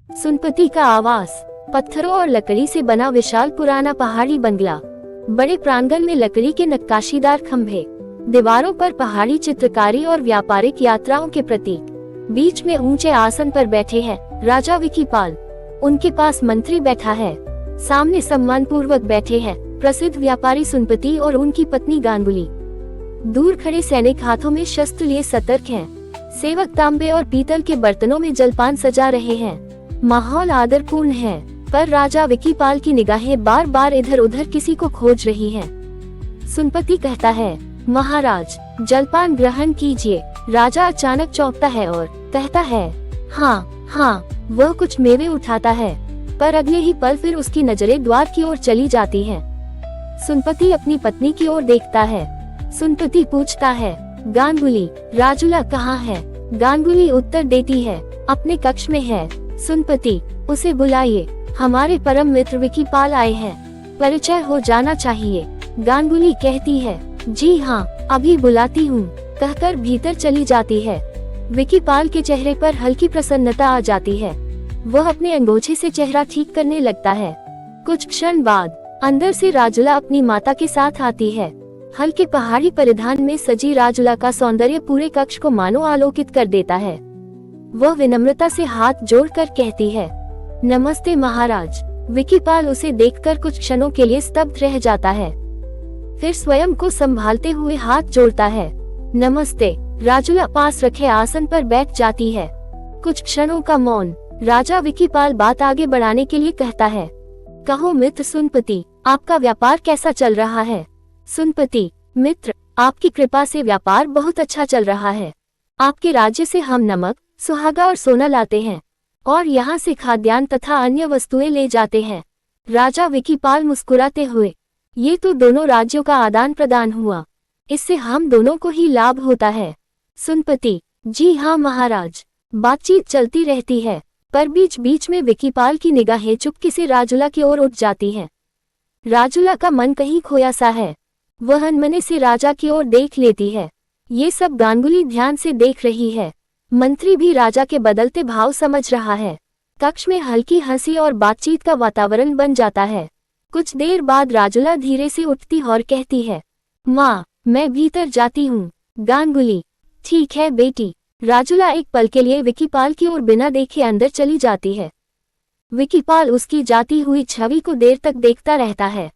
सुनपति का आवास। पत्थरों और लकड़ी से बना विशाल पुराना पहाड़ी बंगला। बड़े प्रांगण में लकड़ी के नक्काशीदार खंभे, दीवारों पर पहाड़ी चित्रकारी और व्यापारिक यात्राओं के प्रतीक। बीच में ऊंचे आसन पर बैठे हैं राजा विकीपाल। उनके पास मंत्री बैठा है। सामने सम्मान पूर्वक बैठे हैं प्रसिद्ध व्यापारी सुनपति और उनकी पत्नी गांगुली। दूर खड़े सैनिक हाथों में शस्त्र लिए सतर्क हैं। सेवक तांबे और पीतल के बर्तनों में जलपान सजा रहे हैं। माहौल आदरपूर्ण है, पर राजा विकीपाल की निगाहें बार बार इधर उधर किसी को खोज रही हैं। सुनपति कहता है, महाराज जलपान ग्रहण कीजिए। राजा अचानक चौंकता है और कहता है, हाँ। वह कुछ मेवे उठाता है, पर अगले ही पल फिर उसकी नजरें द्वार की ओर चली जाती हैं। सुनपति अपनी पत्नी की ओर देखता है। सुनपति पूछता है, गांगुली राजुला कहाँ है? गांगुली उत्तर देती है, अपने कक्ष में है। सुनपति, उसे बुलाइए, हमारे परम मित्र विकीपाल आए हैं, परिचय हो जाना चाहिए। गांगुली कहती है, जी हाँ, अभी बुलाती हूँ, कहकर भीतर चली जाती है। विकीपाल के चेहरे पर हल्की प्रसन्नता आ जाती है। वह अपने अंगोछे से चेहरा ठीक करने लगता है। कुछ क्षण बाद अंदर से राजुला अपनी माता के साथ आती है। हल्के पहाड़ी परिधान में सजी राजुला का सौंदर्य पूरे कक्ष को मानो आलोकित कर देता है। वह विनम्रता से हाथ जोड़कर कहती है, नमस्ते महाराज। विकीपाल उसे देखकर कुछ क्षणों के लिए स्तब्ध रह जाता है, फिर स्वयं को संभालते हुए हाथ जोड़ता है। नमस्ते। राजुला पास रखे आसन पर बैठ जाती है। कुछ क्षणों का मौन। राजा विकीपाल बात आगे बढ़ाने के लिए कहता है, कहो मित्र सुनपति, आपका व्यापार कैसा चल रहा है? सुनपति, मित्र, आपकी कृपा से व्यापार बहुत अच्छा चल रहा है। आपके राज्य से हम नमक, सुहागा और सोना लाते हैं, और यहाँ से खाद्यान्न तथा अन्य वस्तुएं ले जाते हैं। राजा विकीपाल मुस्कुराते हुए, ये तो दोनों राज्यों का आदान प्रदान हुआ, इससे हम दोनों को ही लाभ होता है। सुनपति, जी हाँ महाराज। बातचीत चलती रहती है, पर बीच बीच में विकीपाल की निगाहें चुपके से राजुला की ओर उठ जाती हैं। राजुला का मन कहीं खोया सा है। वह अनमने से राजा की ओर देख लेती है। ये सब गांगुली ध्यान से देख रही है। मंत्री भी राजा के बदलते भाव समझ रहा है। कक्ष में हल्की हंसी और बातचीत का वातावरण बन जाता है। कुछ देर बाद राजुला धीरे से उठती और कहती है, माँ, मैं भीतर जाती हूँ। गांगुली, ठीक है बेटी। राजुला एक पल के लिए विकीपाल की ओर बिना देखे अंदर चली जाती है। विकीपाल उसकी जाती हुई छवि को देर तक देखता रहता है।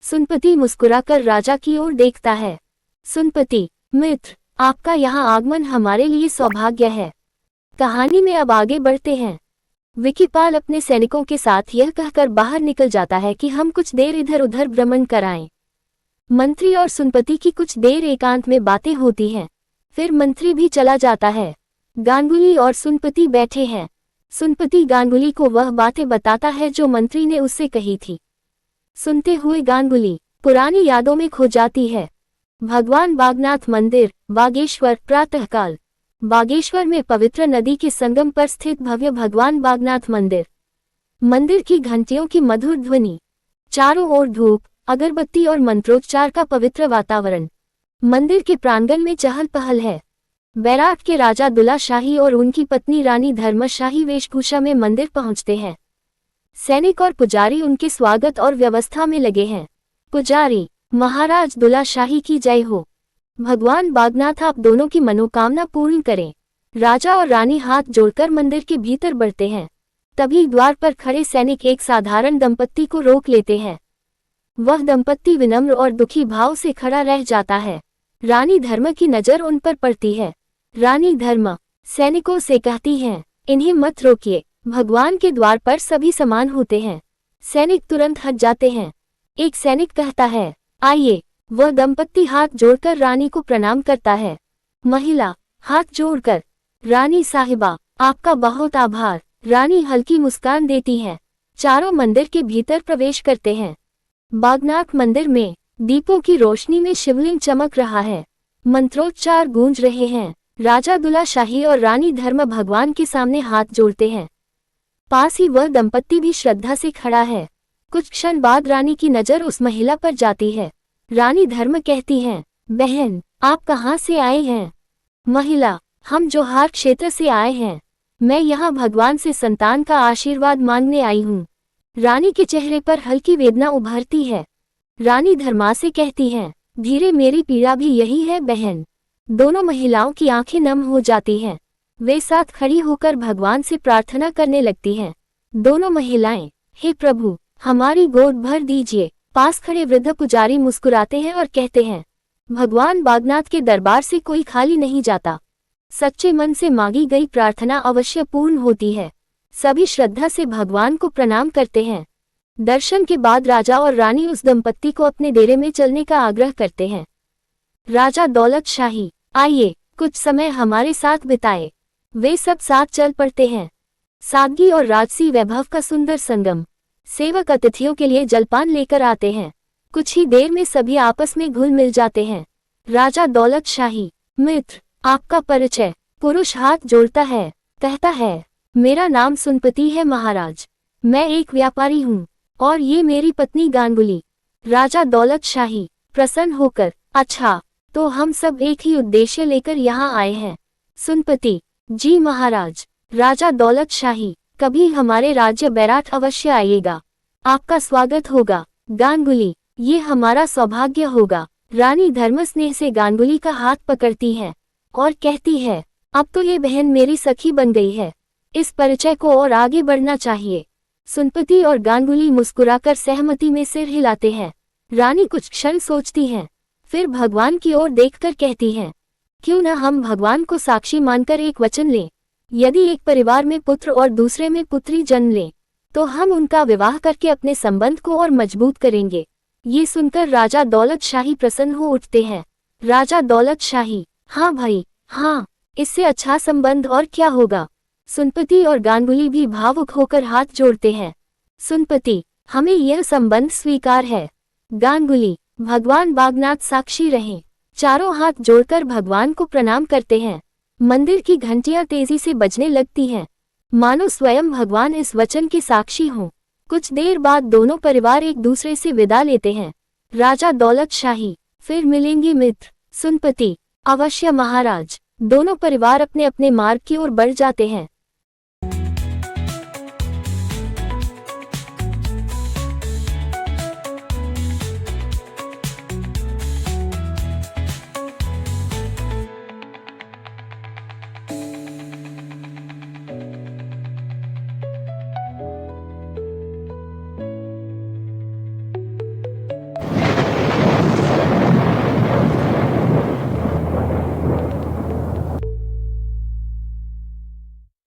सुनपति मुस्कुराकर राजा की ओर देखता है। सुनपति, मित्र, आपका यहाँ आगमन हमारे लिए सौभाग्य है। कहानी में अब आगे बढ़ते हैं। विकीपाल अपने सैनिकों के साथ यह कहकर बाहर निकल जाता है कि हम कुछ देर इधर उधर भ्रमण कराएं। मंत्री और सुनपति की कुछ देर एकांत में बातें होती हैं। फिर मंत्री भी चला जाता है। गांगुली और सुनपति बैठे हैं। सुनपति गांगुली को वह बातें बताता है जो मंत्री ने उससे कही थी। सुनते हुए गांगुली पुरानी यादों में खो जाती है। भगवान बागनाथ मंदिर, बागेश्वर। प्रातःकाल। बागेश्वर में पवित्र नदी के संगम पर स्थित भव्य भगवान बागनाथ मंदिर। मंदिर की घंटियों की मधुर ध्वनि, चारों ओर धूप, अगरबत्ती और मंत्रोच्चार का पवित्र वातावरण। मंदिर के प्रांगण में चहल पहल है। बैराट के राजा दुल्ला शाही और उनकी पत्नी रानी धर्मशाही वेशभूषा में मंदिर पहुंचते हैं। सैनिक और पुजारी उनके स्वागत और व्यवस्था में लगे हैं। पुजारी, महाराज दुल्ला शाही की जय हो। भगवान बागनाथ आप दोनों की मनोकामना पूर्ण करें। राजा और रानी हाथ जोड़कर मंदिर के भीतर बढ़ते हैं। तभी द्वार पर खड़े सैनिक एक साधारण दंपत्ति को रोक लेते हैं। वह दंपत्ति विनम्र और दुखी भाव से खड़ा रह जाता है। रानी धर्म की नजर उन पर पड़ती है। रानी धर्म सैनिकों से कहती हैं, इन्हें मत रोकिए, भगवान के द्वार पर सभी समान होते हैं। सैनिक तुरंत हट जाते हैं। एक सैनिक कहता है, आइए। वह दंपत्ति हाथ जोड़कर रानी को प्रणाम करता है। महिला, हाथ जोड़कर, रानी साहिबा, आपका बहुत आभार। रानी हल्की मुस्कान देती है। चारों मंदिर के भीतर प्रवेश करते हैं। बागनाथ मंदिर में दीपों की रोशनी में शिवलिंग चमक रहा है। मंत्रोच्चार गूंज रहे हैं। राजा दुल्ला शाही और रानी धर्म भगवान के सामने हाथ जोड़ते हैं। पास ही वह दंपत्ति भी श्रद्धा से खड़ा है। कुछ क्षण बाद रानी की नजर उस महिला पर जाती है। रानी धर्म कहती हैं, बहन, आप कहाँ से आए हैं? महिला, हम जोहार क्षेत्र से आए हैं। मैं यहाँ भगवान से संतान का आशीर्वाद मांगने आई हूँ। रानी के चेहरे पर हल्की वेदना उभरती है। रानी धर्मा से कहती है, धीरे मेरी पीड़ा भी यही है बहन। दोनों महिलाओं की आंखें नम हो जाती हैं। वे साथ खड़ी होकर भगवान से प्रार्थना करने लगती हैं। दोनों महिलाएं, हे प्रभु हमारी गोद भर दीजिए। पास खड़े वृद्ध पुजारी मुस्कुराते हैं और कहते हैं, भगवान बागनाथ के दरबार से कोई खाली नहीं जाता। सच्चे मन से मांगी गई प्रार्थना अवश्य पूर्ण होती है। सभी श्रद्धा से भगवान को प्रणाम करते हैं। दर्शन के बाद राजा और रानी उस दंपत्ति को अपने डेरे में चलने का आग्रह करते हैं। राजा दौलत शाही, आइए कुछ समय हमारे साथ बिताए। वे सब साथ चल पड़ते हैं। सादगी और राजसी वैभव का सुंदर संगम। सेवक अतिथियों के लिए जलपान लेकर आते हैं। कुछ ही देर में सभी आपस में घुल मिल जाते हैं। राजा दौलत शाही, मित्र आपका परिचय। पुरुष हाथ जोड़ता है, कहता है, मेरा नाम सुनपति है महाराज। मैं एक व्यापारी हूँ और ये मेरी पत्नी गांगुली। राजा दौलत शाही प्रसन्न होकर, अच्छा तो हम सब एक ही उद्देश्य लेकर यहाँ आए हैं। सुनपति, जी महाराज। राजा दौलत शाही, कभी हमारे राज्य बैराठ अवश्य आइएगा, आपका स्वागत होगा। गांगुली, ये हमारा सौभाग्य होगा। रानी धर्मस्नेह से गांगुली का हाथ पकड़ती है और कहती है, अब तो ये बहन मेरी सखी बन गई है। इस परिचय को और आगे बढ़ना चाहिए। सुनपति और गांगुली मुस्कुराकर सहमति में सिर हिलाते हैं। रानी कुछ क्षण सोचती हैं, फिर भगवान की ओर देखकर कहती हैं, क्यों न हम भगवान को साक्षी मानकर एक वचन लें। यदि एक परिवार में पुत्र और दूसरे में पुत्री जन्म ले तो हम उनका विवाह करके अपने संबंध को और मजबूत करेंगे। ये सुनकर राजा दौलत शाही प्रसन्न हो उठते हैं। राजा दौलत शाही, हाँ भाई हाँ, इससे अच्छा संबंध और क्या होगा। सुनपति और गांगुली भी भावुक होकर हाथ जोड़ते हैं। सुनपति, हमें यह संबंध स्वीकार है। गांगुली, भगवान बागनाथ साक्षी रहें। चारों हाथ जोड़कर भगवान को प्रणाम करते हैं। मंदिर की घंटियां तेजी से बजने लगती हैं, मानो स्वयं भगवान इस वचन के साक्षी हों। कुछ देर बाद दोनों परिवार एक दूसरे से विदा लेते हैं। राजा दौलत शाही, फिर मिलेंगे मित्र। सुनपति, अवश्य महाराज। दोनों परिवार अपने अपने मार्ग की ओर बढ़ जाते हैं।